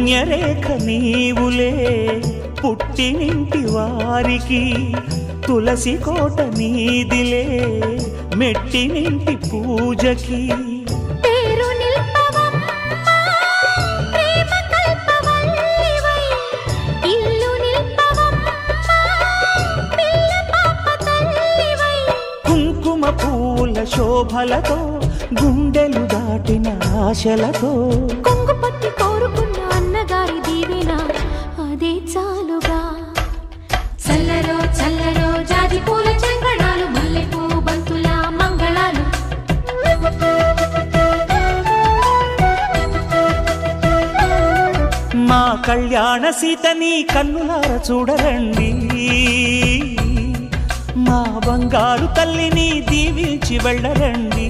పుణ్యరేఖ నీవులే పుట్టినింటి వారికి తులసి కోట నీదిలే మెట్టినింటి పూజకి పేరు నిల్పవమ్మా ప్రేమ కల్పవల్లివై ఇల్లు నిల్పవమ్మా పిల్ల పాప తల్లివై కుంకుమ పూల శోభలతో గుండెలు దాటిన ఆశలతో కొంగు పట్టి కోరుకున్న అన్నగారి దీవెన అదే చాలుగా చల్లరో చల్లరో జాజి పూల చంగడాలు మల్లెపూ బంతుల మంగళాలు మా కళ్యాణ సీతని కన్నులార చూడరండి మా బంగారు తల్లిని దీవించి వెళ్ళరండి